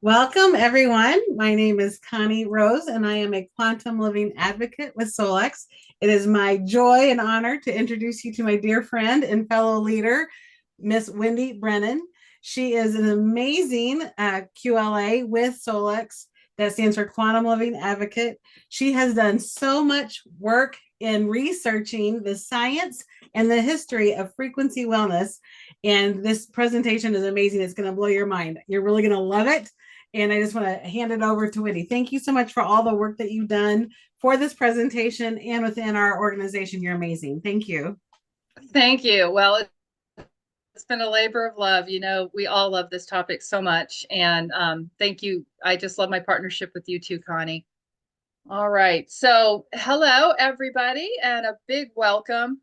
Welcome, everyone. My name is Connie Rose, and I am a quantum living advocate with Solex. It is my joy and honor to introduce you to my dear friend and fellow leader, Miss Wendy Brennan. She is an amazing QLA with Solex. That stands for Quantum Living Advocate. She has done so much work in researching the science and the history of frequency wellness. And this presentation is amazing. It's going to blow your mind. You're really going to love it. And I just want to hand it over to Wendy. Thank you so much for all the work that you've done for this presentation and within our organization. You're amazing. Thank you. Thank you. Well, it's been a labor of love. You know, we all love this topic so much. And thank you. I just love my partnership with you too, Connie. All right. So hello, everybody, and a big welcome.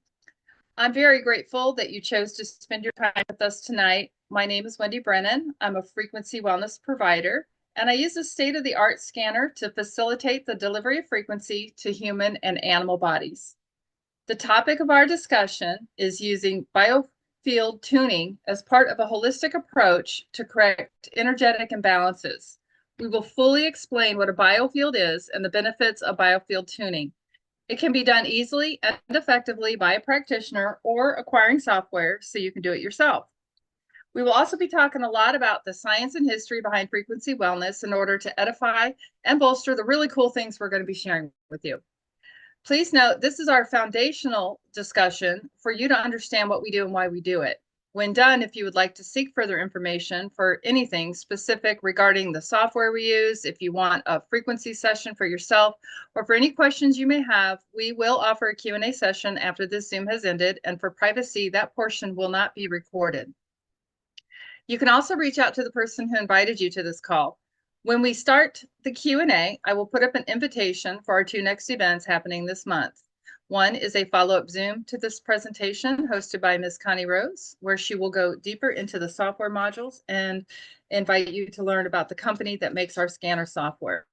I'm very grateful that you chose to spend your time with us tonight. My name is Wendy Brennan. I'm a frequency wellness provider, and I use a state-of-the-art scanner to facilitate the delivery of frequency to human and animal bodies. The topic of our discussion is using biofield tuning as part of a holistic approach to correct energetic imbalances. We will fully explain what a biofield is and the benefits of biofield tuning. It can be done easily and effectively by a practitioner or acquiring software so you can do it yourself. We will also be talking a lot about the science and history behind frequency wellness in order to edify and bolster the really cool things we're going to be sharing with you. Please note, this is our foundational discussion for you to understand what we do and why we do it. When done, if you would like to seek further information for anything specific regarding the software we use, if you want a frequency session for yourself, or for any questions you may have, we will offer a Q&A session after this Zoom has ended, and for privacy, that portion will not be recorded. You can also reach out to the person who invited you to this call. When we start the Q&A, I will put up an invitation for our two next events happening this month. One is a follow-up Zoom to this presentation hosted by Ms. Connie Rose, where she will go deeper into the software modules and invite you to learn about the company that makes our scanner software.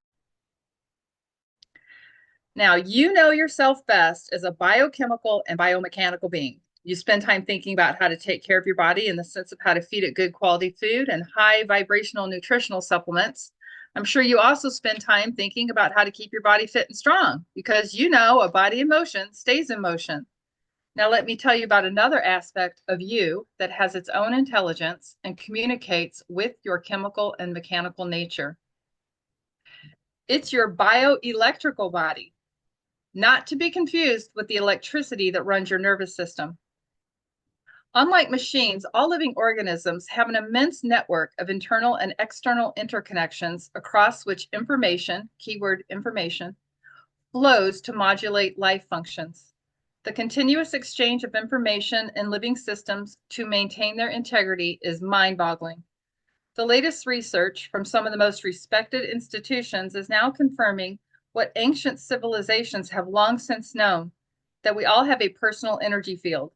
Now, you know yourself best as a biochemical and biomechanical being. You spend time thinking about how to take care of your body in the sense of how to feed it good quality food and high vibrational nutritional supplements. I'm sure you also spend time thinking about how to keep your body fit and strong because you know a body in motion stays in motion. Now, let me tell you about another aspect of you that has its own intelligence and communicates with your chemical and mechanical nature. It's your bioelectrical body, not to be confused with the electricity that runs your nervous system. Unlike machines, all living organisms have an immense network of internal and external interconnections across which information, keyword information, flows to modulate life functions. The continuous exchange of information in living systems to maintain their integrity is mind-boggling. The latest research from some of the most respected institutions is now confirming what ancient civilizations have long since known, that we all have a personal energy field.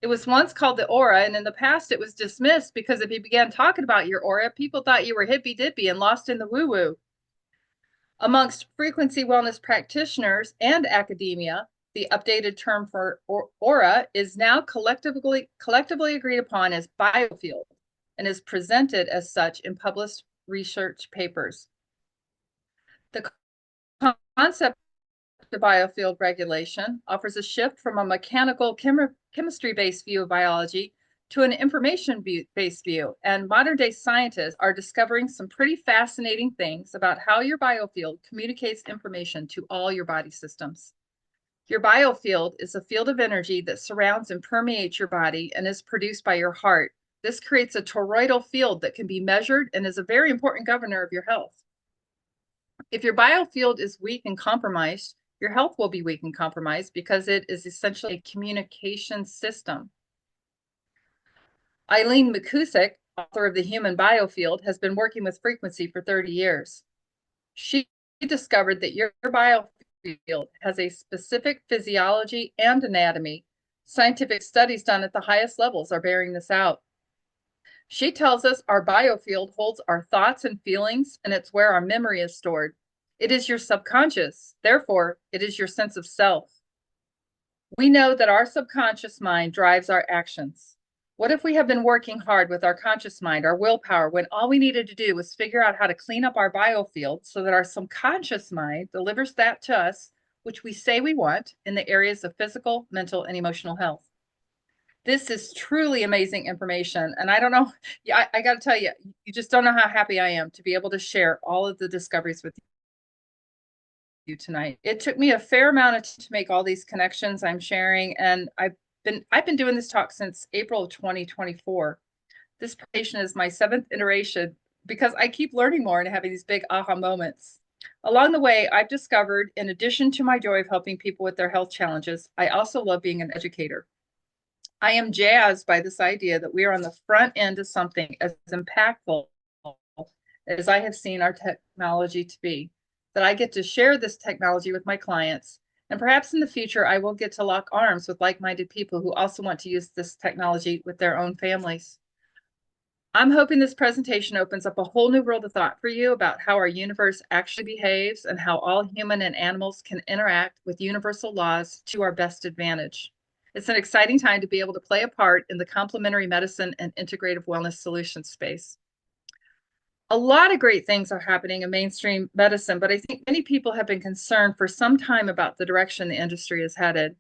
It was once called the aura, and in the past it was dismissed because if you began talking about your aura, people thought you were hippy-dippy and lost in the woo-woo. Amongst frequency wellness practitioners and academia, the updated term for aura is now collectively agreed upon as biofield and is presented as such in published research papers. The concept of biofield regulation offers a shift from a mechanical chemistry-based view of biology to an information-based view, and modern-day scientists are discovering some pretty fascinating things about how your biofield communicates information to all your body systems. Your biofield is a field of energy that surrounds and permeates your body and is produced by your heart. This creates a toroidal field that can be measured and is a very important governor of your health. If your biofield is weak and compromised, your health will be weak and compromised because it is essentially a communication system. Eileen McCusick, author of The Human Biofield, has been working with frequency for 30 years. She discovered that your biofield has a specific physiology and anatomy. Scientific studies done at the highest levels are bearing this out. She tells us our biofield holds our thoughts and feelings, and it's where our memory is stored. It is your subconscious. Therefore, it is your sense of self. We know that our subconscious mind drives our actions. What if we have been working hard with our conscious mind, our willpower, when all we needed to do was figure out how to clean up our biofield so that our subconscious mind delivers that to us, which we say we want in the areas of physical, mental, and emotional health? This is truly amazing information. And I don't know, yeah, I got to tell you, you just don't know how happy I am to be able to share all of the discoveries with you tonight. It took me a fair amount of time to make all these connections I'm sharing, and I've been doing this talk since April of 2024. This presentation is my 7th iteration because I keep learning more and having these big aha moments. Along the way, I've discovered, in addition to my joy of helping people with their health challenges, I also love being an educator. I am jazzed by this idea that we are on the front end of something as impactful as I have seen our technology to be, that I get to share this technology with my clients. And perhaps in the future, I will get to lock arms with like-minded people who also want to use this technology with their own families. I'm hoping this presentation opens up a whole new world of thought for you about how our universe actually behaves and how all human and animals can interact with universal laws to our best advantage. It's an exciting time to be able to play a part in the complementary medicine and integrative wellness solution space. A lot of great things are happening in mainstream medicine, but I think many people have been concerned for some time about the direction the industry is headed.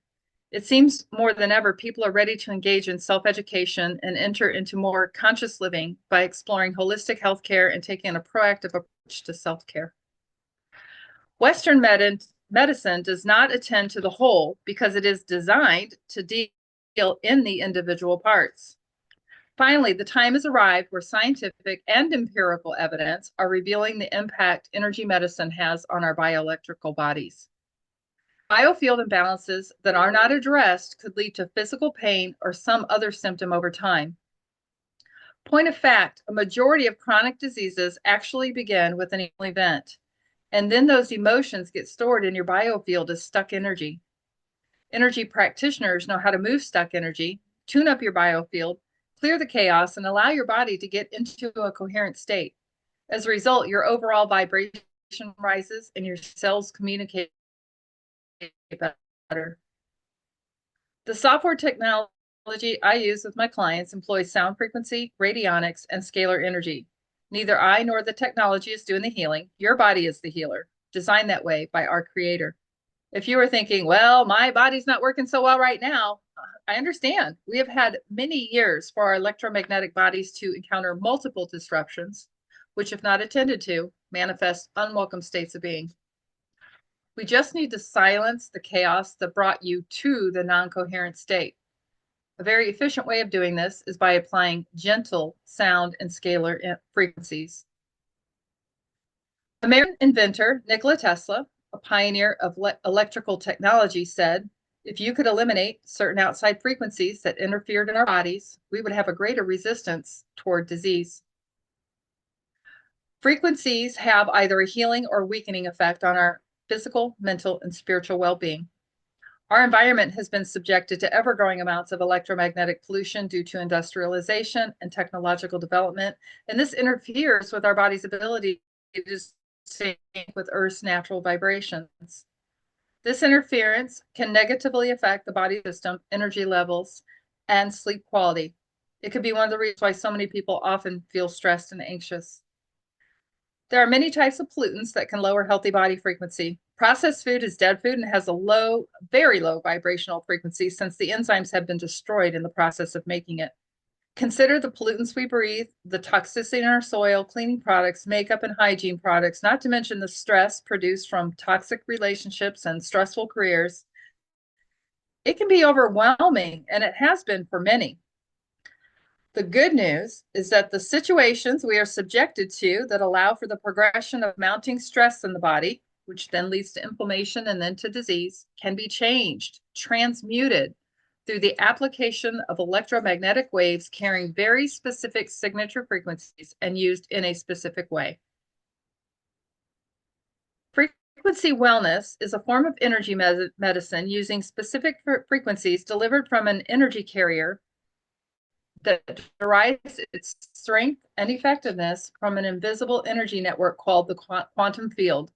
It seems more than ever people are ready to engage in self-education and enter into more conscious living by exploring holistic healthcare and taking a proactive approach to self-care. Western medicine does not attend to the whole because it is designed to deal in the individual parts. Finally, the time has arrived where scientific and empirical evidence are revealing the impact energy medicine has on our bioelectrical bodies. Biofield imbalances that are not addressed could lead to physical pain or some other symptom over time. Point of fact, a majority of chronic diseases actually begin with an event, and then those emotions get stored in your biofield as stuck energy. Energy practitioners know how to move stuck energy, tune up your biofield, clear the chaos, and allow your body to get into a coherent state. As a result, your overall vibration rises and your cells communicate better. The software technology I use with my clients employs sound frequency, radionics, and scalar energy. Neither I nor the technology is doing the healing. Your body is the healer, designed that way by our creator. If you were thinking, well, my body's not working so well right now, I understand. We have had many years for our electromagnetic bodies to encounter multiple disruptions, which, if not attended to, manifest unwelcome states of being. We just need to silence the chaos that brought you to the non-coherent state. A very efficient way of doing this is by applying gentle sound and scalar frequencies. American inventor Nikola Tesla, a pioneer of electrical technology, said, if you could eliminate certain outside frequencies that interfered in our bodies, we would have a greater resistance toward disease. Frequencies have either a healing or weakening effect on our physical, mental, and spiritual well-being. Our environment has been subjected to ever-growing amounts of electromagnetic pollution due to industrialization and technological development, and this interferes with our body's ability to sync with Earth's natural vibrations. This interference can negatively affect the body system, energy levels, and sleep quality. It could be one of the reasons why so many people often feel stressed and anxious. There are many types of pollutants that can lower healthy body frequency. Processed food is dead food and has a low, very low vibrational frequency since the enzymes have been destroyed in the process of making it. Consider the pollutants we breathe, the toxicity in our soil, cleaning products, makeup, and hygiene products, not to mention the stress produced from toxic relationships and stressful careers. It can be overwhelming, and it has been for many. The good news is that the situations we are subjected to that allow for the progression of mounting stress in the body, which then leads to inflammation and then to disease, can be changed, transmuted through the application of electromagnetic waves carrying very specific signature frequencies and used in a specific way. Frequency wellness is a form of energy medicine using specific frequencies delivered from an energy carrier that derives its strength and effectiveness from an invisible energy network called the quantum field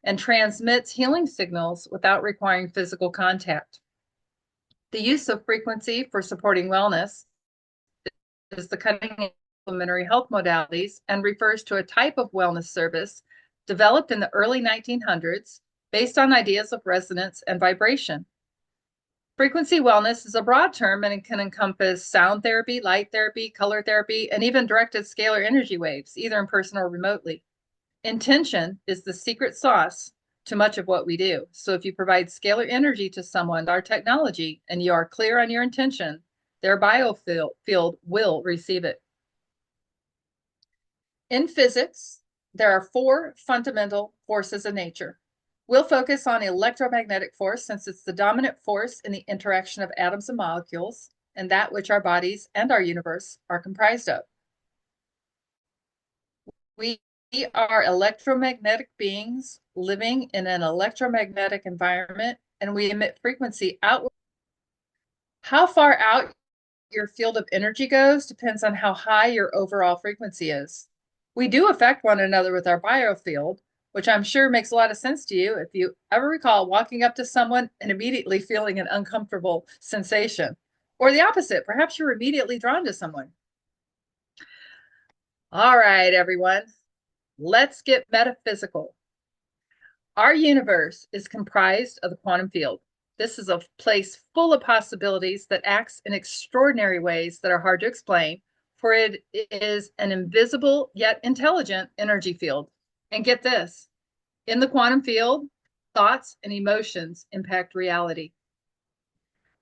and transmits healing signals without requiring physical contact. The use of frequency for supporting wellness is the cutting complementary health modalities and refers to a type of wellness service developed in the early 1900s based on ideas of resonance and vibration. Frequency wellness is a broad term and it can encompass sound therapy, light therapy, color therapy, and even directed scalar energy waves, either in person or remotely. Intention is the secret sauce to much of what we do. So if you provide scalar energy to someone, our technology, and you are clear on your intention, their biofield will receive it. In physics, there are four fundamental forces of nature. We'll focus on electromagnetic force since it's the dominant force in the interaction of atoms and molecules, and that which our bodies and our universe are comprised of. We are electromagnetic beings living in an electromagnetic environment, and we emit frequency outward. How far out your field of energy goes depends on how high your overall frequency is. We do affect one another with our biofield, which I'm sure makes a lot of sense to you if you ever recall walking up to someone and immediately feeling an uncomfortable sensation. Or the opposite, perhaps you're immediately drawn to someone. All right, everyone, let's get metaphysical. Our universe is comprised of the quantum field. This is a place full of possibilities that acts in extraordinary ways that are hard to explain, for it is an invisible yet intelligent energy field. And get this, in the quantum field, thoughts and emotions impact reality.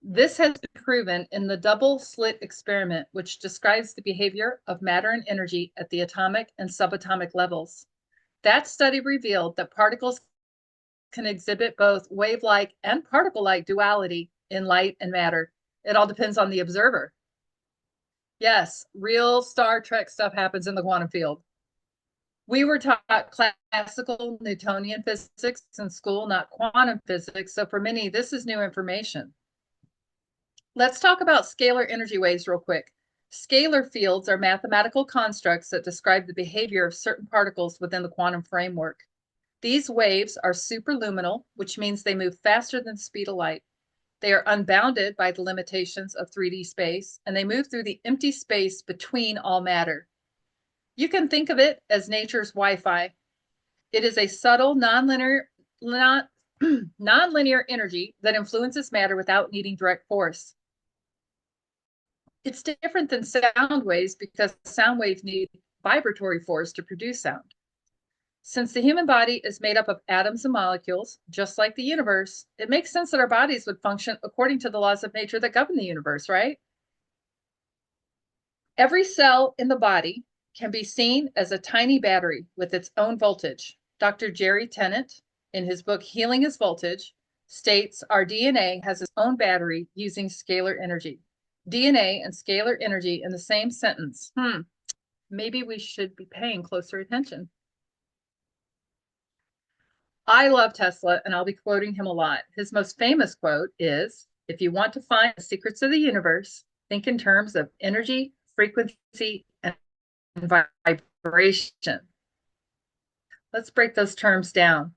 This has been proven in the double slit experiment, which describes the behavior of matter and energy at the atomic and subatomic levels. That study revealed that particles can exhibit both wave-like and particle-like duality in light and matter. It all depends on the observer. Yes, real Star Trek stuff happens in the quantum field. We were taught classical Newtonian physics in school, not quantum physics. So for many, this is new information. Let's talk about scalar energy waves real quick. Scalar fields are mathematical constructs that describe the behavior of certain particles within the quantum framework. These waves are superluminal, which means they move faster than the speed of light. They are unbounded by the limitations of 3D space, and they move through the empty space between all matter. You can think of it as nature's Wi-Fi. It is a subtle, nonlinear energy that influences matter without needing direct force. It's different than sound waves because sound waves need vibratory force to produce sound. Since the human body is made up of atoms and molecules, just like the universe, it makes sense that our bodies would function according to the laws of nature that govern the universe, right? Every cell in the body can be seen as a tiny battery with its own voltage. Dr. Jerry Tennant, in his book Healing is Voltage, states our DNA has its own battery using scalar energy. DNA and scalar energy in the same sentence. Maybe we should be paying closer attention. I love Tesla, and I'll be quoting him a lot. His most famous quote is, "If you want to find the secrets of the universe, think in terms of energy, frequency, and vibration." Let's break those terms down.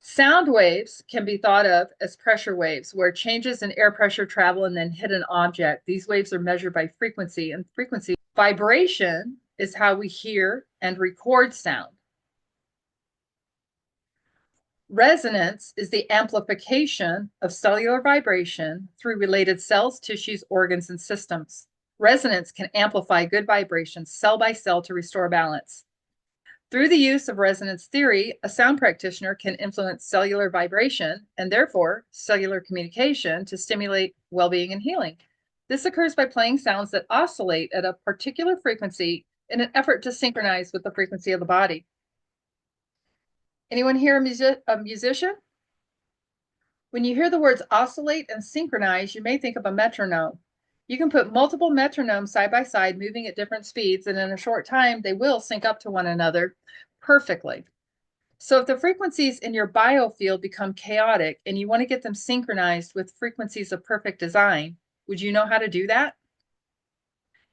Sound waves can be thought of as pressure waves, where changes in air pressure travel and then hit an object. These waves are measured by frequency, and frequency. Vibration is how we hear and record sound. Resonance is the amplification of cellular vibration through related cells, tissues, organs, and systems. Resonance can amplify good vibrations cell by cell to restore balance. Through the use of resonance theory, a sound practitioner can influence cellular vibration and therefore cellular communication to stimulate well-being and healing. This occurs by playing sounds that oscillate at a particular frequency in an effort to synchronize with the frequency of the body. Anyone here a musician? When you hear the words oscillate and synchronize, you may think of a metronome. You can put multiple metronomes side by side, moving at different speeds, and in a short time, they will sync up to one another perfectly. So if the frequencies in your biofield become chaotic and you want to get them synchronized with frequencies of perfect design, would you know how to do that?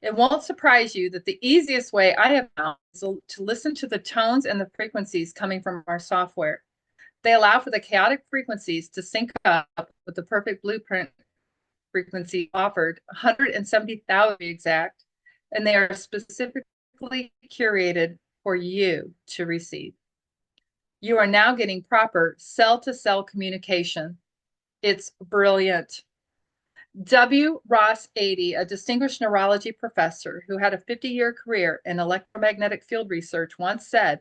It won't surprise you that the easiest way I have found is to listen to the tones and the frequencies coming from our software. They allow for the chaotic frequencies to sync up with the perfect blueprint frequency offered, 170,000 to be exact, and they are specifically curated for you to receive. You are now getting proper cell-to-cell communication. It's brilliant. W. Ross 80, a distinguished neurology professor who had a 50-year career in electromagnetic field research, once said,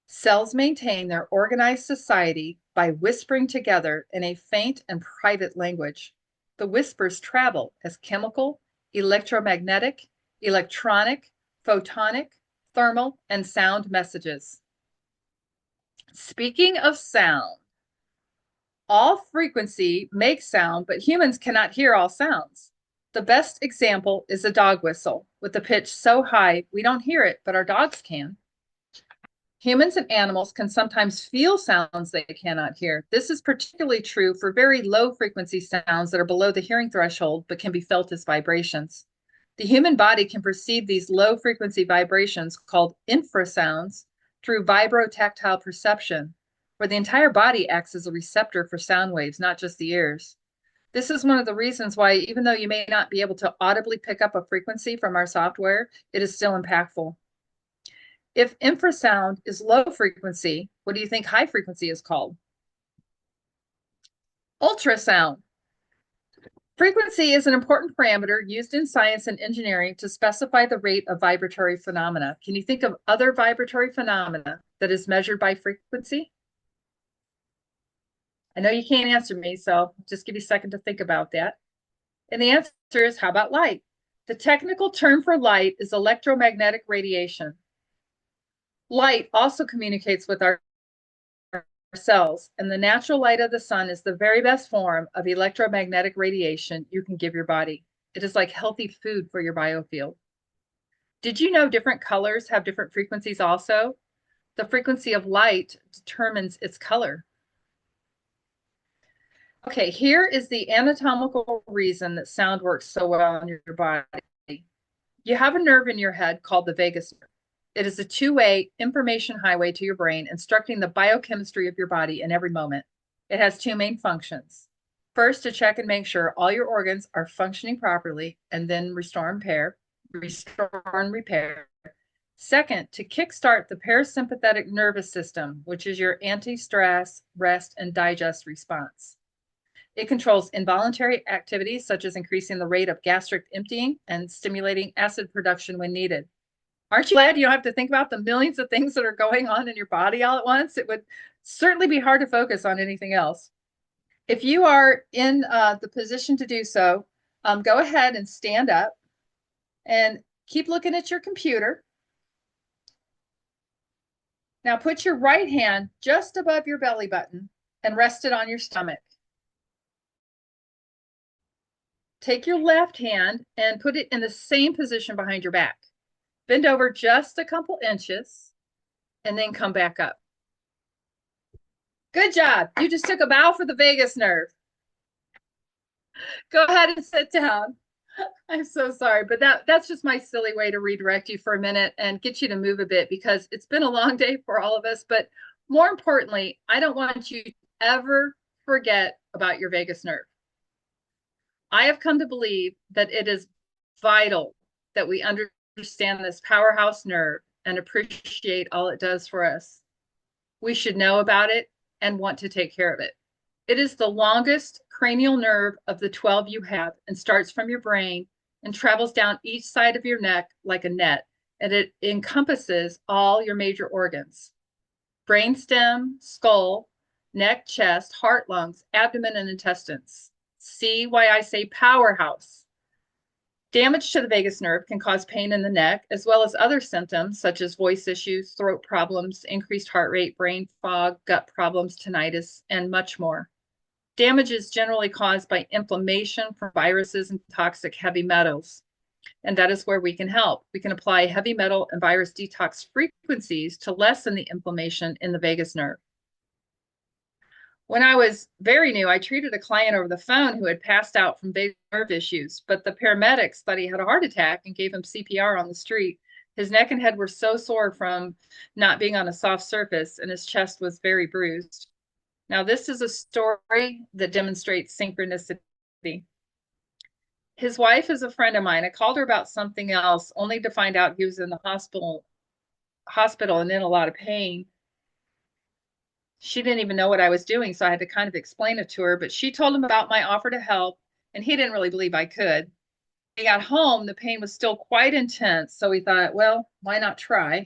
cells maintain their organized society by whispering together in a faint and private language. The whispers travel as chemical, electromagnetic, electronic, photonic, thermal, and sound messages. Speaking of sound, all frequency makes sound, but humans cannot hear all sounds. The best example is a dog whistle with a pitch so high we don't hear it, but our dogs can. Humans and animals can sometimes feel sounds they cannot hear. This is particularly true for very low frequency sounds that are below the hearing threshold but can be felt as vibrations. The human body can perceive these low frequency vibrations called infrasounds through vibrotactile perception, where the entire body acts as a receptor for sound waves, not just the ears. This is one of the reasons why, even though you may not be able to audibly pick up a frequency from our software, it is still impactful. If infrasound is low frequency, what do you think high frequency is called? Ultrasound. Frequency is an important parameter used in science and engineering to specify the rate of vibratory phenomena. Can you think of other vibratory phenomena that is measured by frequency? I know you can't answer me, so just give you a second to think about that. And the answer is, how about light? The technical term for light is electromagnetic radiation. Light also communicates with our cells, and the natural light of the sun is the very best form of electromagnetic radiation you can give your body. It is like healthy food for your biofield. Did you know different colors have different frequencies also? The frequency of light determines its color. Okay, here is the anatomical reason that sound works so well in your body. You have a nerve in your head called the vagus nerve. It is a two-way information highway to your brain, instructing the biochemistry of your body in every moment. It has two main functions. First, to check and make sure all your organs are functioning properly, and then restore and repair. Second, to kickstart the parasympathetic nervous system, which is your anti-stress, rest, and digest response. It controls involuntary activities such as increasing the rate of gastric emptying and stimulating acid production when needed. Aren't you glad you don't have to think about the millions of things that are going on in your body all at once? It would certainly be hard to focus on anything else. If you are in the position to do so, go ahead and stand up and keep looking at your computer. Now put your right hand just above your belly button and rest it on your stomach. Take your left hand and put it in the same position behind your back. Bend over just a couple inches and then come back up. Good job. You just took a bow for the vagus nerve. Go ahead and sit down. I'm so sorry, but that's just my silly way to redirect you for a minute and get you to move a bit, because it's been a long day for all of us. But more importantly, I don't want you to ever forget about your vagus nerve. I have come to believe that it is vital that we understand this powerhouse nerve and appreciate all it does for us. We should know about it and want to take care of it. It is the longest cranial nerve of the 12 you have, and starts from your brain and travels down each side of your neck like a net, and it encompasses all your major organs: brainstem, skull, neck, chest, heart, lungs, abdomen, and intestines. See why I say powerhouse. Damage to the vagus nerve can cause pain in the neck, as well as other symptoms such as voice issues, throat problems, increased heart rate, brain fog, gut problems, tinnitus, and much more. Damage is generally caused by inflammation from viruses and toxic heavy metals, and that is where we can help. We can apply heavy metal and virus detox frequencies to lessen the inflammation in the vagus nerve. When I was very new, I treated a client over the phone who had passed out from vagus nerve issues, but the paramedics thought he had a heart attack and gave him CPR on the street. His neck and head were so sore from not being on a soft surface, and his chest was very bruised. Now, this is a story that demonstrates synchronicity. His wife is a friend of mine. I called her about something else, only to find out he was in the hospital and in a lot of pain. She didn't even know what I was doing, so I had to kind of explain it to her. But she told him about my offer to help, and he didn't really believe I could. When he got home, the pain was still quite intense, so we thought, well, why not try?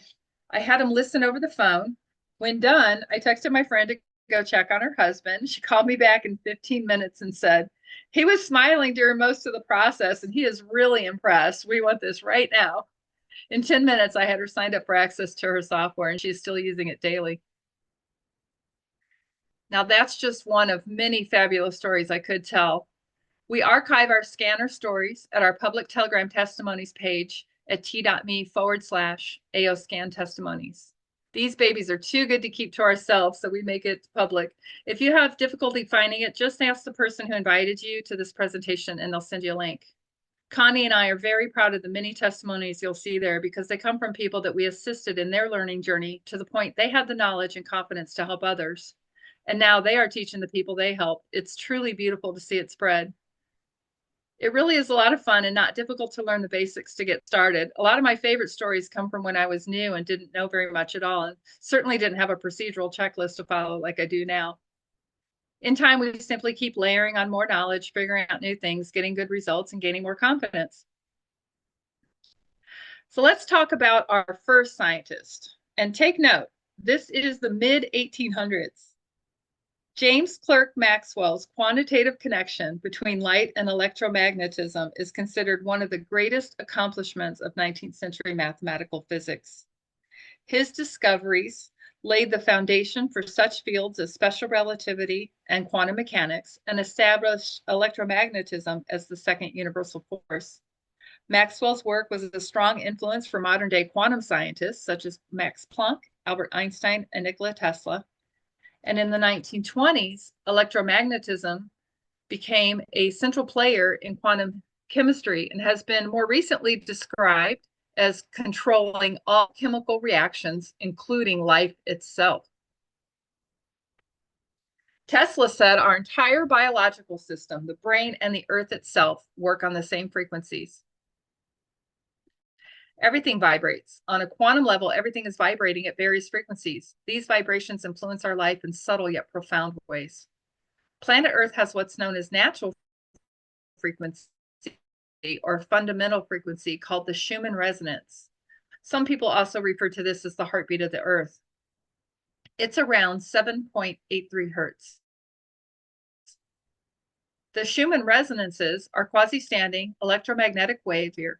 I had him listen over the phone. When done, I texted my friend to go check on her husband. She called me back in 15 minutes and said, he was smiling during most of the process, and he is really impressed. We want this right now. In 10 minutes, I had her signed up for access to her software, and she's still using it daily. Now, that's just one of many fabulous stories I could tell. We archive our scanner stories at our public Telegram testimonies page at t.me/AO scan testimonies. These babies are too good to keep to ourselves, so we make it public. If you have difficulty finding it, just ask the person who invited you to this presentation and they'll send you a link. Connie and I are very proud of the many testimonies you'll see there because they come from people that we assisted in their learning journey to the point they had the knowledge and confidence to help others. And now they are teaching the people they help. It's truly beautiful to see it spread. It really is a lot of fun and not difficult to learn the basics to get started. A lot of my favorite stories come from when I was new and didn't know very much at all, and certainly didn't have a procedural checklist to follow like I do now. In time, we simply keep layering on more knowledge, figuring out new things, getting good results, and gaining more confidence. So let's talk about our first scientist. And take note, this is the mid-1800s. James Clerk Maxwell's quantitative connection between light and electromagnetism is considered one of the greatest accomplishments of 19th century mathematical physics. His discoveries laid the foundation for such fields as special relativity and quantum mechanics and established electromagnetism as the second universal force. Maxwell's work was a strong influence for modern-day quantum scientists such as Max Planck, Albert Einstein, and Nikola Tesla. And in the 1920s, electromagnetism became a central player in quantum chemistry and has been more recently described as controlling all chemical reactions, including life itself. Tesla said our entire biological system, the brain and the earth itself, work on the same frequencies. Everything vibrates. On a quantum level, everything is vibrating at various frequencies. These vibrations influence our life in subtle yet profound ways. Planet Earth has what's known as natural frequency or fundamental frequency called the Schumann resonance. Some people also refer to this as the heartbeat of the Earth. It's around 7.83 hertz. The Schumann resonances are quasi-standing electromagnetic waves here.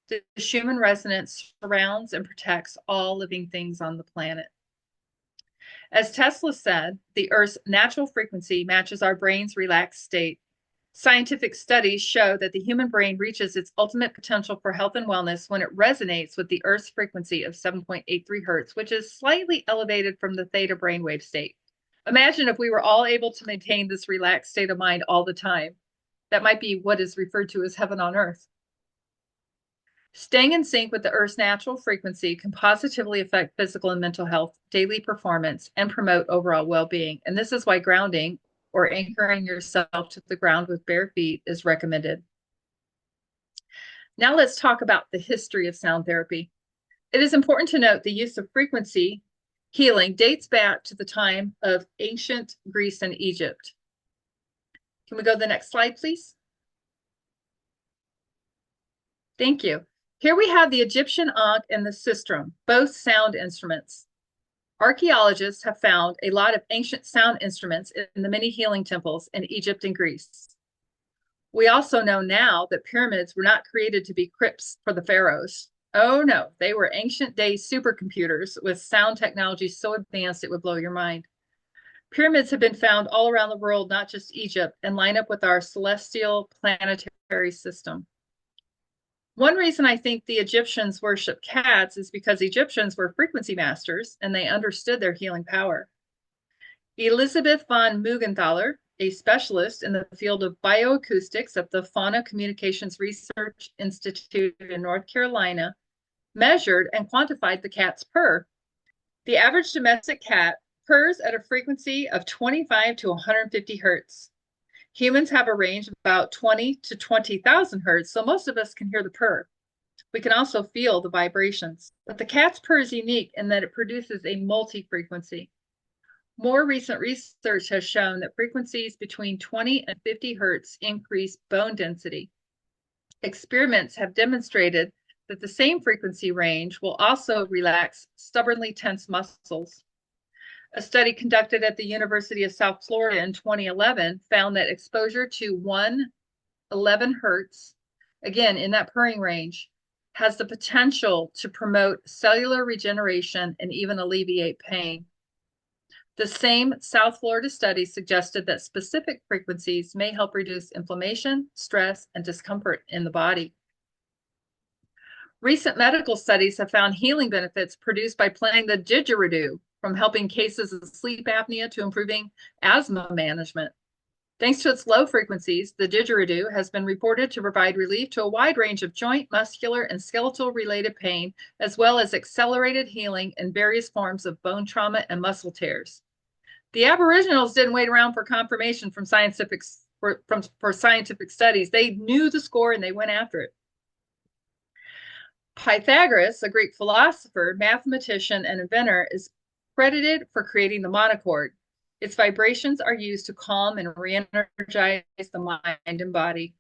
The Schumann resonance surrounds and protects all living things on the planet. As Tesla said, the Earth's natural frequency matches our brain's relaxed state. Scientific studies show that the human brain reaches its ultimate potential for health and wellness when it resonates with the Earth's frequency of 7.83 hertz, which is slightly elevated from the theta brainwave state. Imagine if we were all able to maintain this relaxed state of mind all the time. That might be what is referred to as heaven on earth. Staying in sync with the Earth's natural frequency can positively affect physical and mental health, daily performance, and promote overall well-being. And this is why grounding or anchoring yourself to the ground with bare feet is recommended. Now let's talk about the history of sound therapy. It is important to note the use of frequency healing dates back to the time of ancient Greece and Egypt. Can we go to the next slide, please? Thank you. Here we have the Egyptian ankh and the sistrum, both sound instruments. Archaeologists have found a lot of ancient sound instruments in the many healing temples in Egypt and Greece. We also know now that pyramids were not created to be crypts for the pharaohs. Oh no, they were ancient day supercomputers with sound technology so advanced it would blow your mind. Pyramids have been found all around the world, not just Egypt, and line up with our celestial planetary system. One reason I think the Egyptians worship cats is because Egyptians were frequency masters and they understood their healing power. Elizabeth von Muggenthaler, a specialist in the field of bioacoustics at the Fauna Communications Research Institute in North Carolina, measured and quantified the cat's purr. The average domestic cat purrs at a frequency of 25 to 150 hertz. Humans have a range of about 20 to 20,000 hertz, so most of us can hear the purr. We can also feel the vibrations. But the cat's purr is unique in that it produces a multi-frequency. More recent research has shown that frequencies between 20 and 50 hertz increase bone density. Experiments have demonstrated that the same frequency range will also relax stubbornly tense muscles. A study conducted at the University of South Florida in 2011 found that exposure to 111 hertz, again in that purring range, has the potential to promote cellular regeneration and even alleviate pain. The same South Florida study suggested that specific frequencies may help reduce inflammation, stress, and discomfort in the body. Recent medical studies have found healing benefits produced by playing the didgeridoo, from helping cases of sleep apnea to improving asthma management. Thanks to its low frequencies, the didgeridoo has been reported to provide relief to a wide range of joint, muscular, and skeletal-related pain, as well as accelerated healing in various forms of bone trauma and muscle tears. The Aboriginals didn't wait around for confirmation from scientific studies. They knew the score and they went after it. Pythagoras, a Greek philosopher, mathematician, and inventor, is credited for creating the monochord. Its vibrations are used to calm and re-energize the mind and body.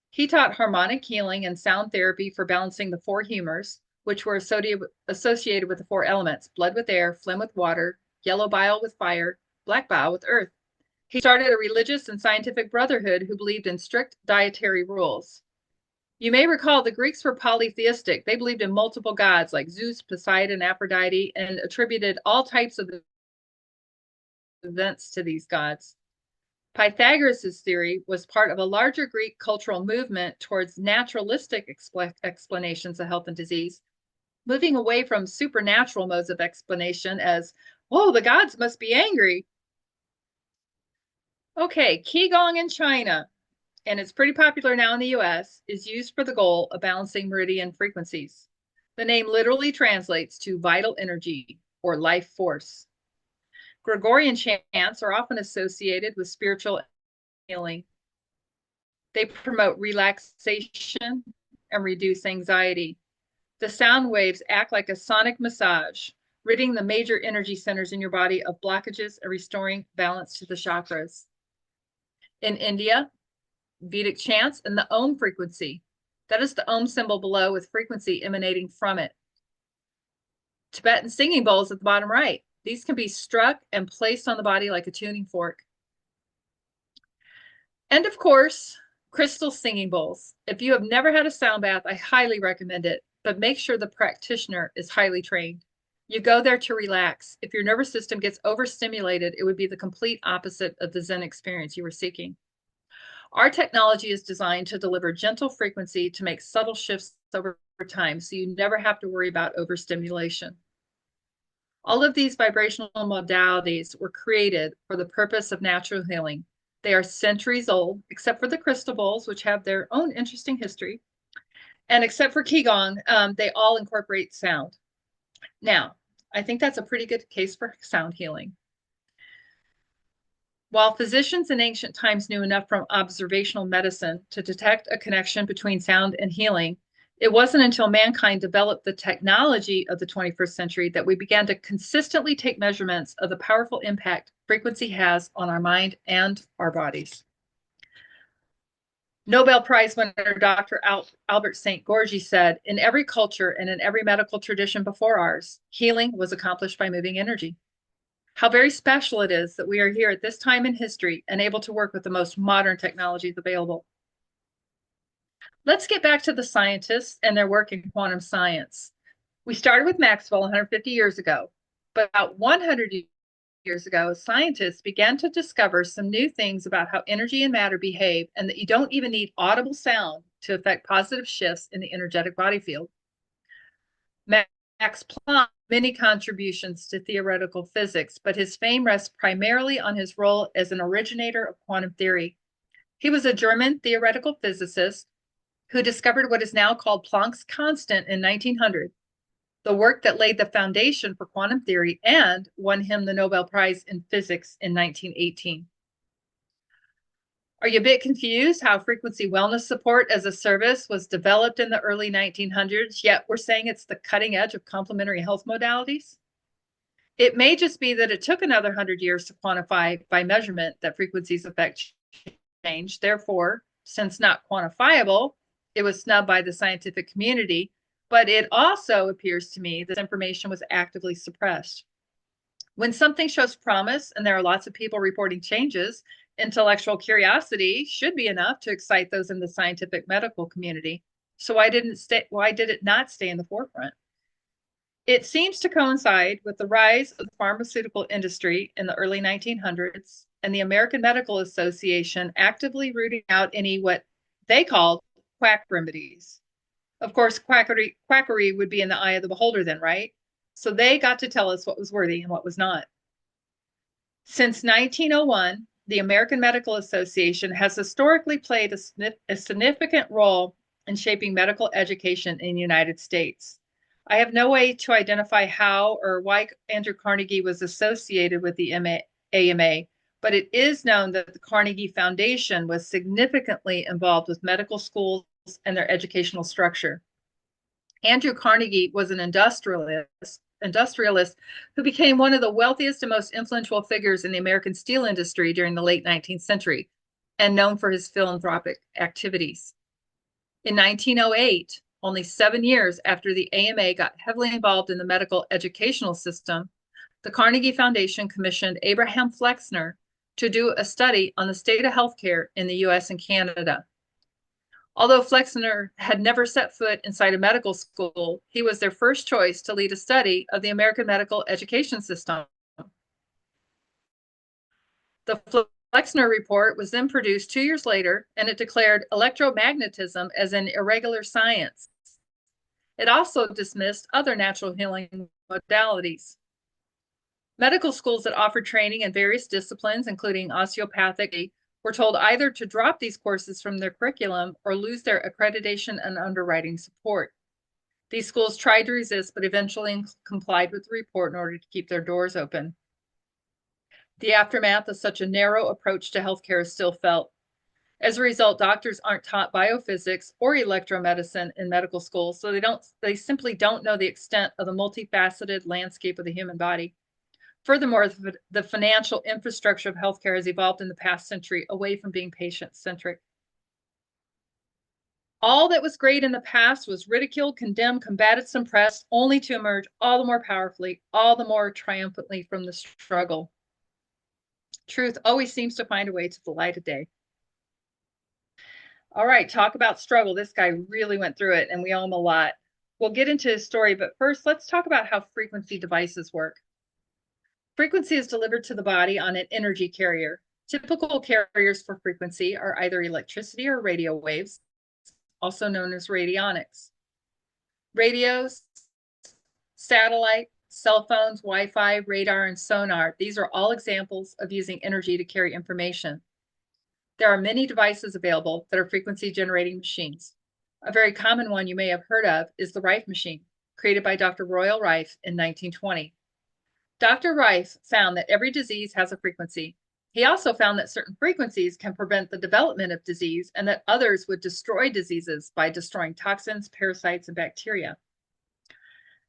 He taught harmonic healing and sound therapy for balancing the four humors, which were associated with the four elements: blood with air, phlegm with water, yellow bile with fire, black bile with earth. He started a religious and scientific brotherhood who believed in strict dietary rules. You may recall the Greeks were polytheistic. They believed in multiple gods like Zeus, Poseidon, Aphrodite, and attributed all types of events to these gods. Pythagoras' theory was part of a larger Greek cultural movement towards naturalistic explanations of health and disease, moving away from supernatural modes of explanation as, oh, the gods must be angry. Okay, Qigong in China, and it's pretty popular now in the US, is used for the goal of balancing meridian frequencies. The name literally translates to vital energy or life force. Gregorian chants are often associated with spiritual healing. They promote relaxation and reduce anxiety. The sound waves act like a sonic massage, ridding the major energy centers in your body of blockages and restoring balance to the chakras. In India, Vedic chants and the Om frequency. That is the Om symbol below with frequency emanating from it. Tibetan singing bowls at the bottom right. These can be struck and placed on the body like a tuning fork. And of course, crystal singing bowls. If you have never had a sound bath, I highly recommend it, but make sure the practitioner is highly trained. You go there to relax. If your nervous system gets overstimulated, it would be the complete opposite of the Zen experience you were seeking. Our technology is designed to deliver gentle frequency to make subtle shifts over time, so you never have to worry about overstimulation. All of these vibrational modalities were created for the purpose of natural healing. They are centuries old, except for the crystal bowls, which have their own interesting history. And except for Qigong, they all incorporate sound. Now, I think that's a pretty good case for sound healing. While physicians in ancient times knew enough from observational medicine to detect a connection between sound and healing, it wasn't until mankind developed the technology of the 21st century that we began to consistently take measurements of the powerful impact frequency has on our mind and our bodies. Nobel Prize winner Dr. Albert St. Gorgie said, "In every culture and in every medical tradition before ours, healing was accomplished by moving energy." How very special it is that we are here at this time in history and able to work with the most modern technologies available. Let's get back to the scientists and their work in quantum science. We started with Maxwell 150 years ago, but about 100 years ago, scientists began to discover some new things about how energy and matter behave, and that you don't even need audible sound to affect positive shifts in the energetic body field. Max Planck made many contributions to theoretical physics, but his fame rests primarily on his role as an originator of quantum theory. He was a German theoretical physicist who discovered what is now called Planck's constant in 1900, the work that laid the foundation for quantum theory and won him the Nobel Prize in Physics in 1918. Are you a bit confused how frequency wellness support as a service was developed in the early 1900s, yet we're saying it's the cutting edge of complementary health modalities? It may just be that it took another 100 years to quantify by measurement that frequencies affect change. Therefore, since not quantifiable, it was snubbed by the scientific community. But it also appears to me that information was actively suppressed. When something shows promise and there are lots of people reporting changes, intellectual curiosity should be enough to excite those in the scientific medical community. So why did it not stay in the forefront? It seems to coincide with the rise of the pharmaceutical industry in the early 1900s and the American Medical Association actively rooting out any what they called quack remedies. Of course, quackery would be in the eye of the beholder then, right? So they got to tell us what was worthy and what was not. Since 1901, the American Medical Association has historically played a significant role in shaping medical education in the United States. I have no way to identify how or why Andrew Carnegie was associated with the AMA, but it is known that the Carnegie Foundation was significantly involved with medical schools and their educational structure. Andrew Carnegie was an industrialist who became one of the wealthiest and most influential figures in the American steel industry during the late 19th century, and known for his philanthropic activities. In 1908, only 7 years after the AMA got heavily involved in the medical educational system, the Carnegie Foundation commissioned Abraham Flexner to do a study on the state of healthcare in the US and Canada. Although Flexner had never set foot inside a medical school, he was their first choice to lead a study of the American medical education system. The Flexner report was then produced 2 years later, and it declared electromagnetism as an irregular science. It also dismissed other natural healing modalities. Medical schools that offered training in various disciplines, including osteopathic, were told either to drop these courses from their curriculum or lose their accreditation and underwriting support. These schools tried to resist, but eventually complied with the report in order to keep their doors open. The aftermath of such a narrow approach to healthcare is still felt. As a result, doctors aren't taught biophysics or electromedicine in medical school, so they simply don't know the extent of the multifaceted landscape of the human body. Furthermore, the financial infrastructure of healthcare has evolved in the past century away from being patient-centric. All that was great in the past was ridiculed, condemned, combated, suppressed, only to emerge all the more powerfully, all the more triumphantly from the struggle. Truth always seems to find a way to the light of day. All right, talk about struggle. This guy really went through it, and we owe him a lot. We'll get into his story, but first, let's talk about how frequency devices work. Frequency is delivered to the body on an energy carrier. Typical carriers for frequency are either electricity or radio waves, also known as radionics. Radios, satellite, cell phones, Wi-Fi, radar, and sonar, these are all examples of using energy to carry information. There are many devices available that are frequency generating machines. A very common one you may have heard of is the Rife machine, created by Dr. Royal Rife in 1920. Dr. Rife found that every disease has a frequency. He also found that certain frequencies can prevent the development of disease and that others would destroy diseases by destroying toxins, parasites, and bacteria.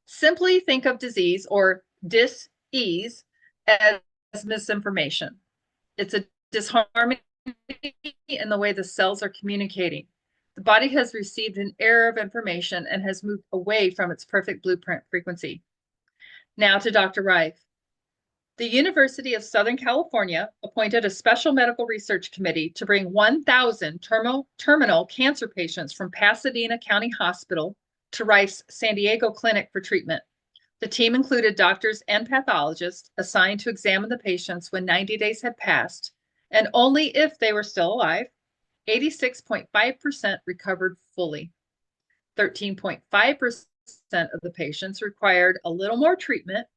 Simply think of disease or dis-ease as misinformation. It's a disharmony in the way the cells are communicating. The body has received an error of information and has moved away from its perfect blueprint frequency. Now to Dr. Rife. The University of Southern California appointed a special medical research committee to bring 1,000 terminal cancer patients from Pasadena County Hospital to Rife's San Diego clinic for treatment. The team included doctors and pathologists assigned to examine the patients when 90 days had passed, and only if they were still alive. 86.5% recovered fully. 13.5% of the patients required a little more treatment,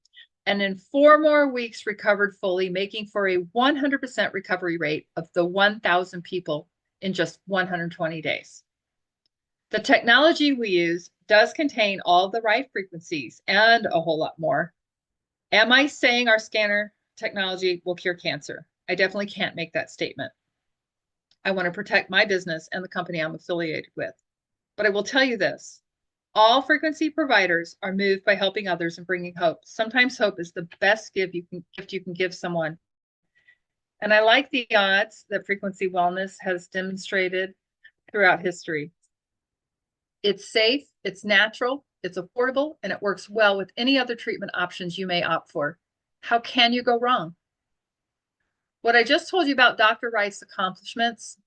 and in 4 more weeks recovered fully, making for a 100% recovery rate of the 1,000 people in just 120 days. The technology we use does contain all the right frequencies and a whole lot more. Am I saying our scanner technology will cure cancer? I definitely can't make that statement. I want to protect my business and the company I'm affiliated with. But I will tell you this. All frequency providers are moved by helping others and bringing hope. Sometimes hope is the best gift you can give someone. And I like the odds that frequency wellness has demonstrated throughout history. It's safe, it's natural, it's affordable, and it works well with any other treatment options you may opt for. How can you go wrong? What I just told you about Dr. Wright's accomplishments,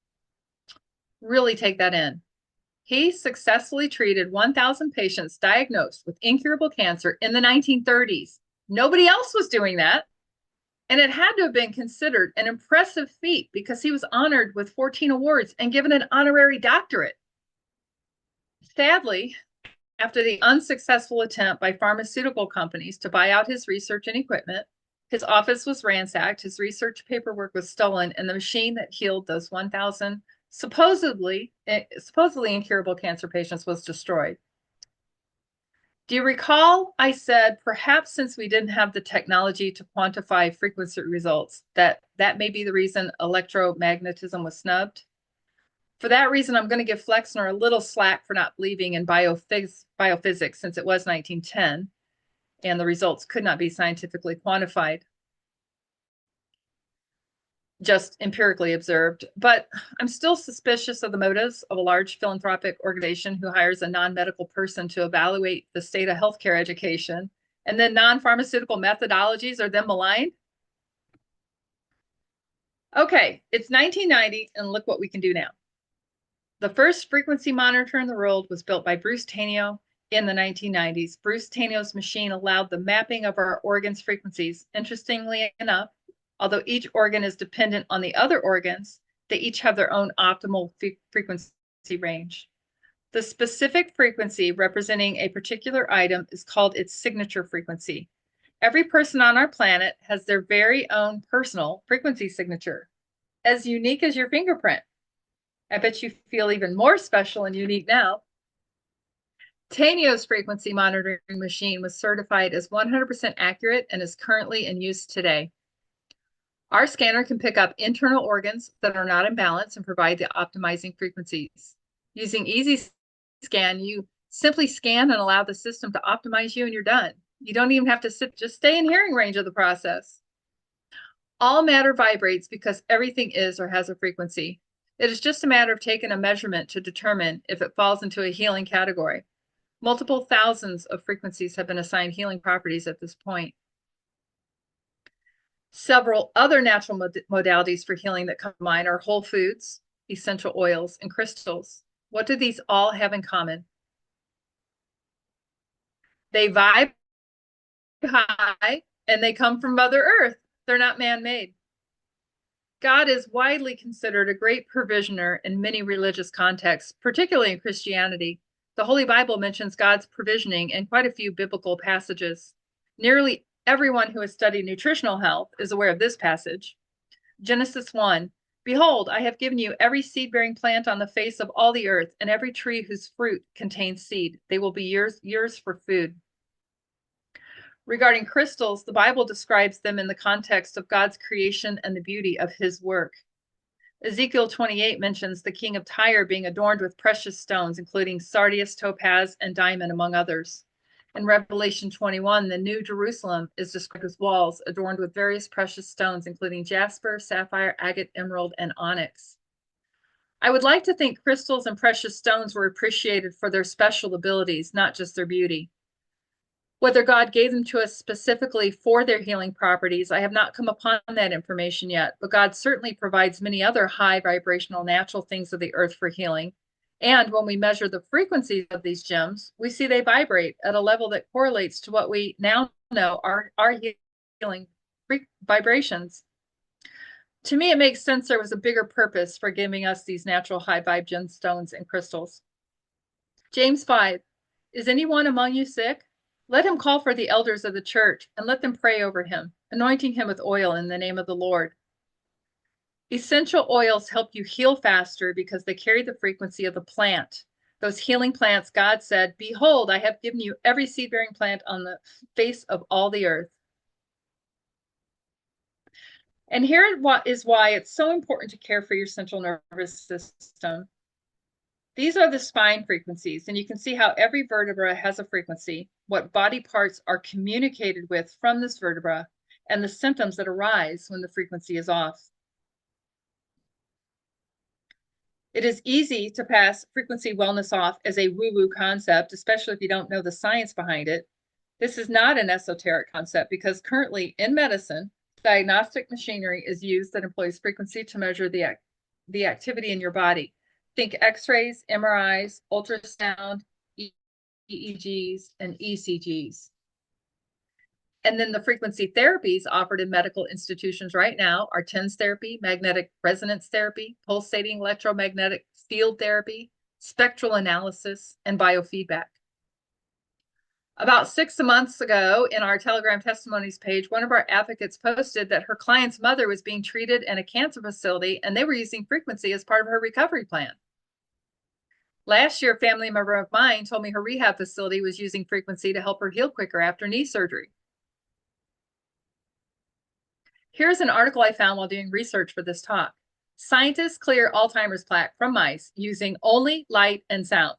really take that in. He successfully treated 1,000 patients diagnosed with incurable cancer in the 1930s. Nobody else was doing that. And it had to have been considered an impressive feat because he was honored with 14 awards and given an honorary doctorate. Sadly, after the unsuccessful attempt by pharmaceutical companies to buy out his research and equipment, his office was ransacked, his research paperwork was stolen, and the machine that healed those 1,000 supposedly incurable cancer patients was destroyed. Do you recall I said perhaps since we didn't have the technology to quantify frequency results, that may be the reason electromagnetism was snubbed? For that reason, I'm going to give Flexner a little slack for not believing in biophysics since it was 1910 and the results could not be scientifically quantified, just empirically observed. But I'm still suspicious of the motives of a large philanthropic organization who hires a non-medical person to evaluate the state of healthcare education, and then non-pharmaceutical methodologies are then maligned. Okay, it's 1990, and look what we can do now. The first frequency monitor in the world was built by Bruce Tainio in the 1990s. Bruce Tainio's machine allowed the mapping of our organs' frequencies. Interestingly enough, although each organ is dependent on the other organs, they each have their own optimal frequency range. The specific frequency representing a particular item is called its signature frequency. Every person on our planet has their very own personal frequency signature, as unique as your fingerprint. I bet you feel even more special and unique now. Tainio's frequency monitoring machine was certified as 100% accurate and is currently in use today. Our scanner can pick up internal organs that are not in balance and provide the optimizing frequencies. Using Easy Scan, you simply scan and allow the system to optimize you and you're done. You don't even have to sit, just stay in hearing range of the process. All matter vibrates because everything is or has a frequency. It is just a matter of taking a measurement to determine if it falls into a healing category. Multiple thousands of frequencies have been assigned healing properties at this point. Several other natural modalities for healing that come to mind are whole foods, essential oils, and crystals. What do these all have in common? They vibe high and they come from Mother Earth. They're not man-made. God is widely considered a great provisioner in many religious contexts, particularly in Christianity. The Holy Bible mentions God's provisioning in quite a few biblical passages. Nearly everyone who has studied nutritional health is aware of this passage. Genesis 1, behold, I have given you every seed-bearing plant on the face of all the earth, and every tree whose fruit contains seed. They will be yours for food. Regarding crystals, the Bible describes them in the context of God's creation and the beauty of his work. Ezekiel 28 mentions the king of Tyre being adorned with precious stones, including sardius, topaz, and diamond, among others. In Revelation 21, the New Jerusalem is described as walls adorned with various precious stones, including jasper, sapphire, agate, emerald, and onyx. I would like to think crystals and precious stones were appreciated for their special abilities, not just their beauty. Whether God gave them to us specifically for their healing properties, I have not come upon that information yet, but God certainly provides many other high vibrational natural things of the earth for healing. And when we measure the frequency of these gems, we see they vibrate at a level that correlates to what we now know are healing vibrations. To me, it makes sense there was a bigger purpose for giving us these natural high vibe gemstones and crystals. James 5, is anyone among you sick? Let him call for the elders of the church and let them pray over him, anointing him with oil in the name of the Lord. Essential oils help you heal faster because they carry the frequency of the plant. Those healing plants, God said, behold, I have given you every seed-bearing plant on the face of all the earth. And here is why it's so important to care for your central nervous system. These are the spine frequencies, and you can see how every vertebra has a frequency, what body parts are communicated with from this vertebra, and the symptoms that arise when the frequency is off. It is easy to pass frequency wellness off as a woo-woo concept, especially if you don't know the science behind it. This is not an esoteric concept because currently in medicine, diagnostic machinery is used that employs frequency to measure the activity in your body. Think X-rays, MRIs, ultrasound, EEGs, and ECGs. And then the frequency therapies offered in medical institutions right now are TENS therapy, magnetic resonance therapy, pulsating electromagnetic field therapy, spectral analysis, and biofeedback. About 6 months ago, in our Telegram testimonies page, one of our advocates posted that her client's mother was being treated in a cancer facility and they were using frequency as part of her recovery plan. Last year, a family member of mine told me her rehab facility was using frequency to help her heal quicker after knee surgery. Here's an article I found while doing research for this talk. Scientists clear Alzheimer's plaque from mice using only light and sound.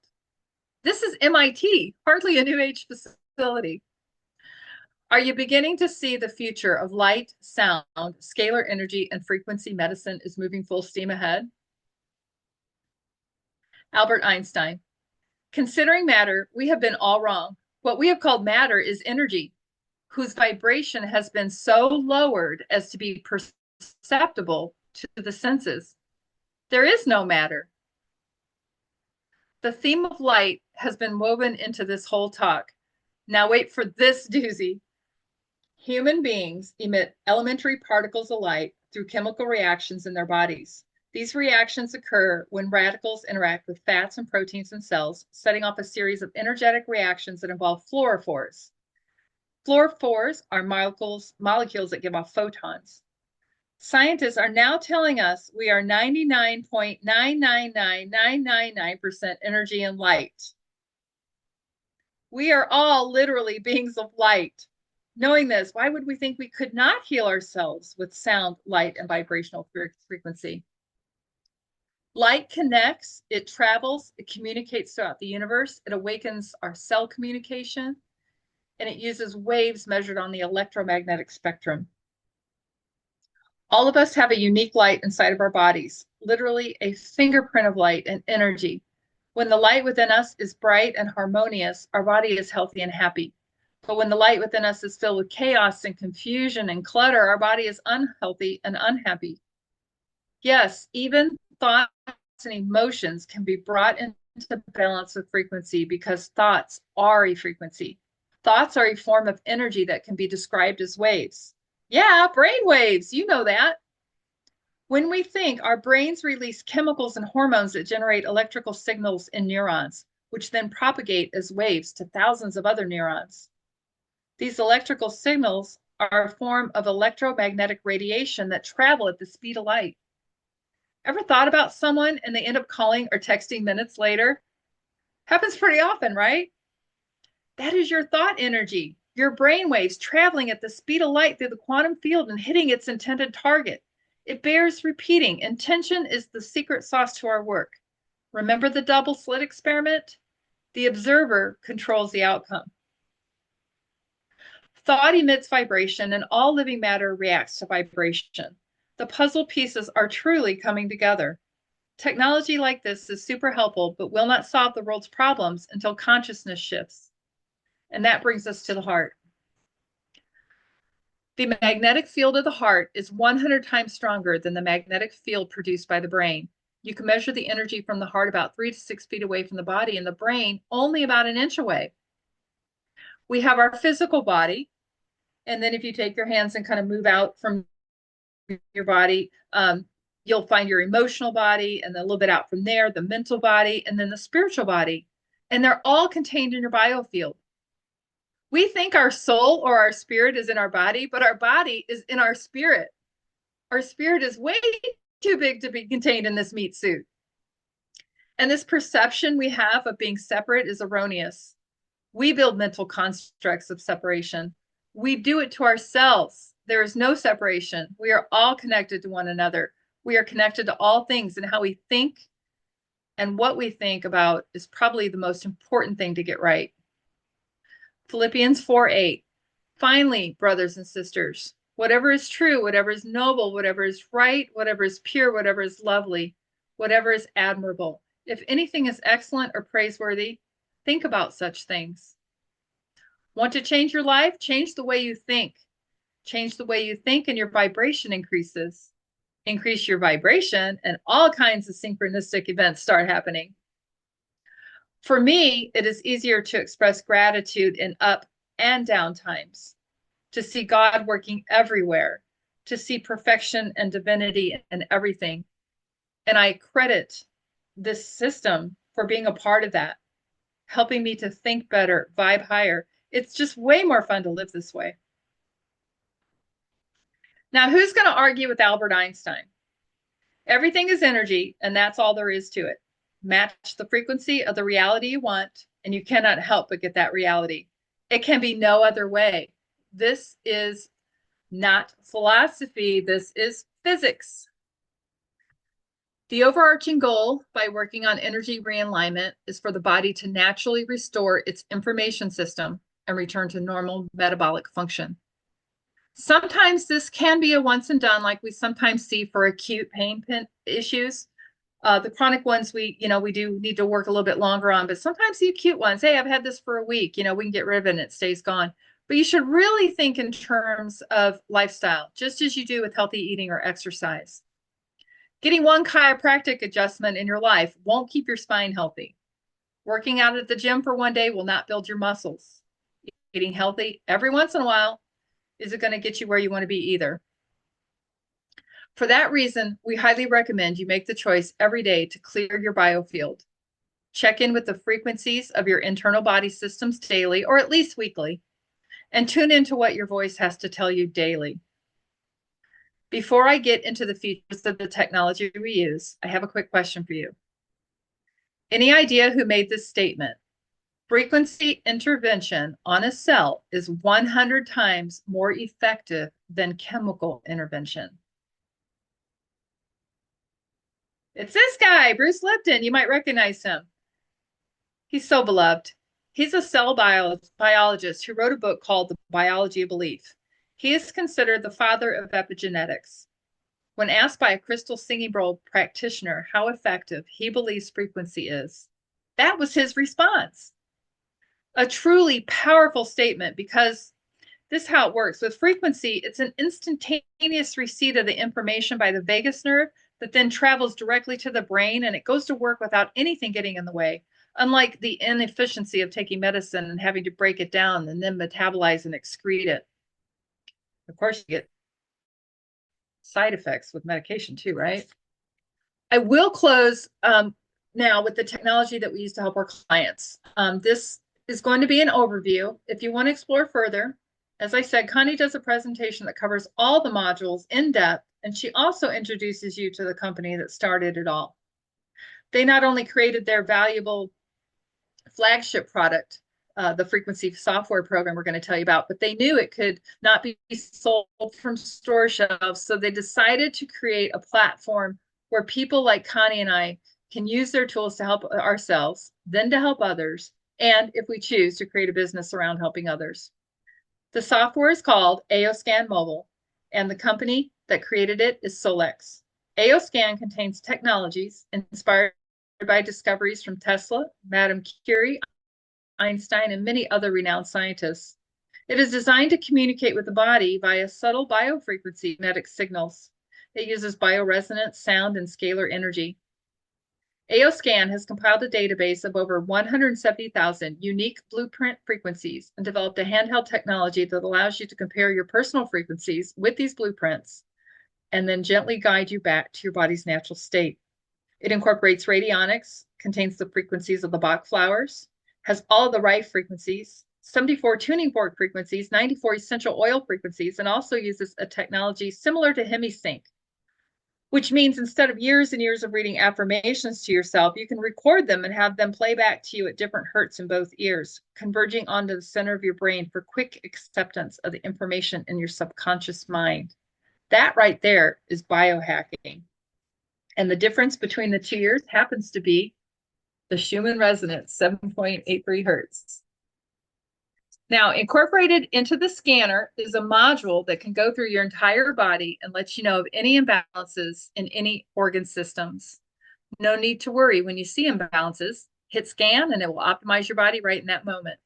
This is MIT, hardly a new age facility. Are you beginning to see the future of light, sound, scalar energy, and frequency medicine is moving full steam ahead? Albert Einstein. Considering matter, we have been all wrong. What we have called matter is energy, whose vibration has been so lowered as to be perceptible to the senses. There is no matter. The theme of light has been woven into this whole talk. Now wait for this doozy. Human beings emit elementary particles of light through chemical reactions in their bodies. These reactions occur when radicals interact with fats and proteins in cells, setting off a series of energetic reactions that involve fluorophores. Fluorophores are molecules that give off photons. Scientists are now telling us we are 99.999999% energy and light. We are all literally beings of light. Knowing this, why would we think we could not heal ourselves with sound, light, and vibrational frequency? Light connects, it travels, it communicates throughout the universe, it awakens our cell communication, and it uses waves measured on the electromagnetic spectrum. All of us have a unique light inside of our bodies, literally a fingerprint of light and energy. When the light within us is bright and harmonious, our body is healthy and happy. But when the light within us is filled with chaos and confusion and clutter, our body is unhealthy and unhappy. Yes, even thoughts and emotions can be brought into balance with frequency because thoughts are a frequency. Thoughts are a form of energy that can be described as waves. Yeah, brain waves, you know that. When we think, our brains release chemicals and hormones that generate electrical signals in neurons, which then propagate as waves to thousands of other neurons. These electrical signals are a form of electromagnetic radiation that travel at the speed of light. Ever thought about someone and they end up calling or texting minutes later? Happens pretty often, right? That is your thought energy, your brain waves traveling at the speed of light through the quantum field and hitting its intended target. It bears repeating. Intention is the secret sauce to our work. Remember the double slit experiment? The observer controls the outcome. Thought emits vibration and all living matter reacts to vibration. The puzzle pieces are truly coming together. Technology like this is super helpful, but will not solve the world's problems until consciousness shifts. And that brings us to the heart. The magnetic field of the heart is 100 times stronger than the magnetic field produced by the brain. You can measure the energy from the heart about 3 to 6 feet away from the body, and the brain only about an inch away. We have our physical body, and then if you take your hands and kind of move out from your body, you'll find your emotional body, and then a little bit out from there, the mental body, and then the spiritual body. And they're all contained in your biofield. We think our soul or our spirit is in our body, but our body is in our spirit. Our spirit is way too big to be contained in this meat suit. And this perception we have of being separate is erroneous. We build mental constructs of separation. We do it to ourselves. There is no separation. We are all connected to one another. We are connected to all things, and how we think and what we think about is probably the most important thing to get right. Philippians 4:8. Finally, brothers and sisters, whatever is true, whatever is noble, whatever is right, whatever is pure, whatever is lovely, whatever is admirable, if anything is excellent or praiseworthy, think about such things. Want to change your life? Change the way you think. Change the way you think, and your vibration increases. Increase your vibration, and all kinds of synchronistic events start happening. For me, it is easier to express gratitude in up and down times, to see God working everywhere, to see perfection and divinity in everything. And I credit this system for being a part of that, helping me to think better, vibe higher. It's just way more fun to live this way. Now, who's going to argue with Albert Einstein? Everything is energy, and that's all there is to it. Match the frequency of the reality you want, and you cannot help but get that reality. It can be no other way. This is not philosophy. This is physics. The overarching goal by working on energy realignment is for the body to naturally restore its information system and return to normal metabolic function. Sometimes this can be a once and done, like we sometimes see for acute pain issues. The chronic ones we do need to work a little bit longer on, but sometimes the acute ones, hey, I've had this for a week, we can get rid of it and it stays gone. But you should really think in terms of lifestyle, just as you do with healthy eating or exercise. Getting one chiropractic adjustment in your life won't keep your spine healthy. Working out at the gym for one day will not build your muscles. Eating healthy every once in a while isn't going to get you where you want to be either. For that reason, we highly recommend you make the choice every day to clear your biofield. Check in with the frequencies of your internal body systems daily, or at least weekly, and tune into what your voice has to tell you daily. Before I get into the features of the technology we use, I have a quick question for you. Any idea who made this statement? Frequency intervention on a cell is 100 times more effective than chemical intervention. It's this guy, Bruce Lipton. You might recognize him. He's so beloved. He's a cell biologist who wrote a book called The Biology of Belief. He is considered the father of epigenetics. When asked by a crystal singing bowl practitioner how effective he believes frequency is, that was his response. A truly powerful statement, because this is how it works. With frequency, it's an instantaneous receipt of the information by the vagus nerve that then travels directly to the brain, and it goes to work without anything getting in the way, unlike the inefficiency of taking medicine and having to break it down and then metabolize and excrete it. Of course, you get side effects with medication too, right? I will close now with the technology that we use to help our clients. This is going to be an overview. If you want to explore further, as I said, Connie does a presentation that covers all the modules in depth, and she also introduces you to the company that started it all. They not only created their valuable flagship product, the frequency software program we're going to tell you about, but they knew it could not be sold from store shelves. So they decided to create a platform where people like Connie and I can use their tools to help ourselves, then to help others, and if we choose to create a business around helping others. The software is called AOScan Mobile, and the company that created it is Solex. AOScan contains technologies inspired by discoveries from Tesla, Madame Curie, Einstein, and many other renowned scientists. It is designed to communicate with the body via subtle biofrequency magnetic signals. It uses bioresonance, sound, and scalar energy. AOScan has compiled a database of over 170,000 unique blueprint frequencies and developed a handheld technology that allows you to compare your personal frequencies with these blueprints and then gently guide you back to your body's natural state. It incorporates radionics, contains the frequencies of the Bach flowers, has all the right frequencies, 74 tuning fork frequencies, 94 essential oil frequencies, and also uses a technology similar to HemiSync. which means instead of years and years of reading affirmations to yourself, you can record them and have them play back to you at different hertz in both ears, converging onto the center of your brain for quick acceptance of the information in your subconscious mind. That right there is biohacking. And the difference between the 2 years happens to be the Schumann resonance, 7.83 hertz. Now, incorporated into the scanner is a module that can go through your entire body and let you know of any imbalances in any organ systems. No need to worry when you see imbalances. Hit scan and it will optimize your body right in that moment.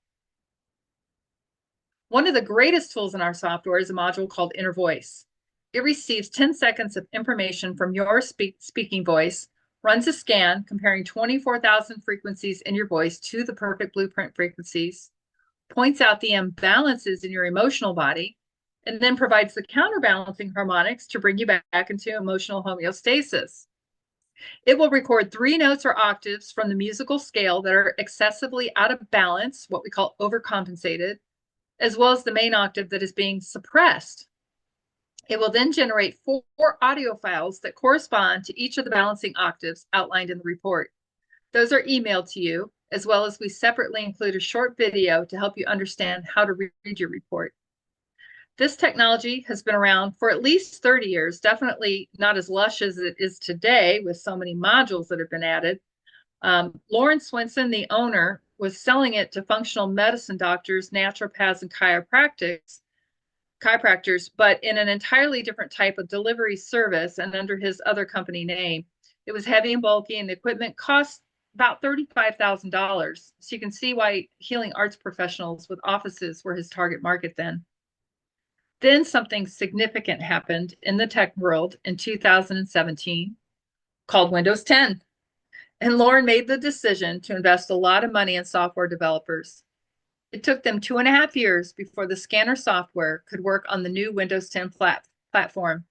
One of the greatest tools in our software is a module called Inner Voice. It receives 10 seconds of information from your speaking voice, runs a scan comparing 24,000 frequencies in your voice to the perfect blueprint frequencies, points out the imbalances in your emotional body, and then provides the counterbalancing harmonics to bring you back into emotional homeostasis. It will record 3 notes or octaves from the musical scale that are excessively out of balance, what we call overcompensated, as well as the main octave that is being suppressed. It will then generate 4 audio files that correspond to each of the balancing octaves outlined in the report. Those are emailed to you, as well as we separately include a short video to help you understand how to read your report. This technology has been around for at least 30 years, definitely not as lush as it is today with so many modules that have been added. Lauren Swenson, the owner, was selling it to functional medicine doctors, naturopaths, and chiropractors, but in an entirely different type of delivery service and under his other company name. It was heavy and bulky, and the equipment cost about $35,000. So you can see why healing arts professionals with offices were his target market then. Then something significant happened in the tech world in 2017 called Windows 10. And Lauren made the decision to invest a lot of money in software developers. It took them 2.5 years before the scanner software could work on the new Windows 10 platform.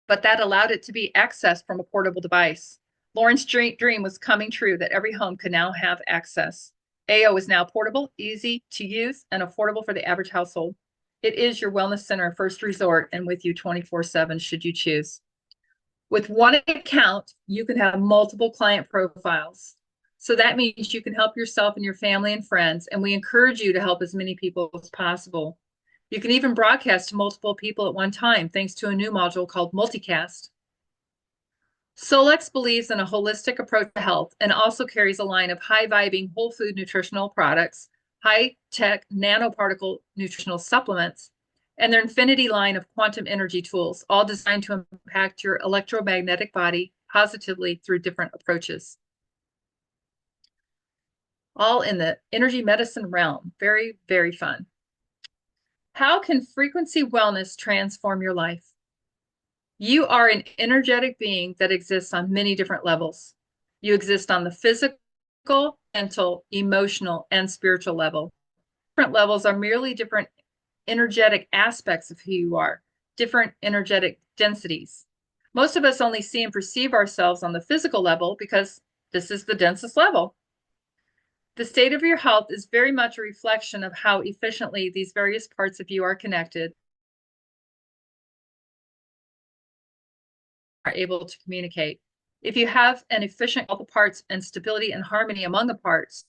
But that allowed it to be accessed from a portable device. Lauren's dream was coming true that every home could now have access. AO is now portable, easy to use, and affordable for the average household. It is your wellness center of first resort and with you 24/7 should you choose. With one account, you can have multiple client profiles. So that means you can help yourself and your family and friends, and we encourage you to help as many people as possible. You can even broadcast to multiple people at one time thanks to a new module called Multicast. Solex believes in a holistic approach to health and also carries a line of high-vibing whole food nutritional products, high-tech nanoparticle nutritional supplements, and their Infinity line of quantum energy tools, all designed to impact your electromagnetic body positively through different approaches. All in the energy medicine realm. Very, very fun. How can frequency wellness transform your life? You are an energetic being that exists on many different levels. You exist on the physical, mental, emotional, and spiritual level. Different levels are merely different energetic aspects of who you are, different energetic densities. Most of us only see and perceive ourselves on the physical level because this is the densest level. The state of your health is very much a reflection of how efficiently these various parts of you are connected, are able to communicate. If you have an efficient all the parts and stability and harmony among the parts,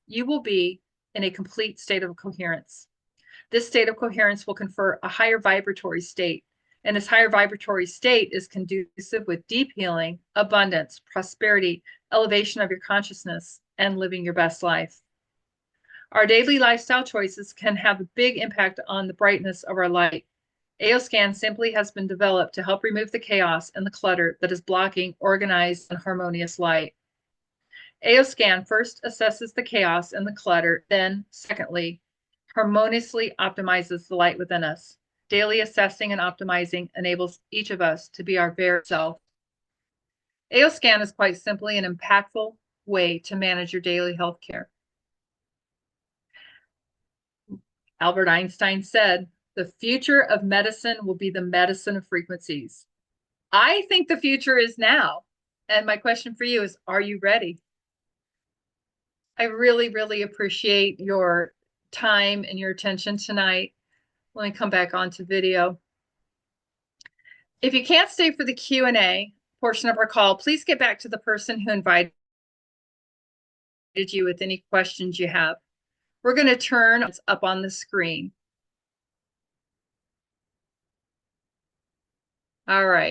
you will be in a complete state of coherence. This state of coherence will confer a higher vibratory state, and this higher vibratory state is conducive with deep healing, abundance, prosperity, elevation of your consciousness, and living your best life. Our daily lifestyle choices can have a big impact on the brightness of our light. AOScan simply has been developed to help remove the chaos and the clutter that is blocking organized and harmonious light. AOScan first assesses the chaos and the clutter, then, secondly, harmoniously optimizes the light within us. Daily assessing and optimizing enables each of us to be our very self. AOScan is quite simply an impactful way to manage your daily health care. Albert Einstein said, "The future of medicine will be the medicine of frequencies." I think the future is now. And my question for you is, are you ready? I really, really appreciate your time and your attention tonight. Let me come back onto video. If you can't stay for the Q&A portion of our call, please get back to the person who invited you with any questions you have. We're going to turn up on the screen. All right.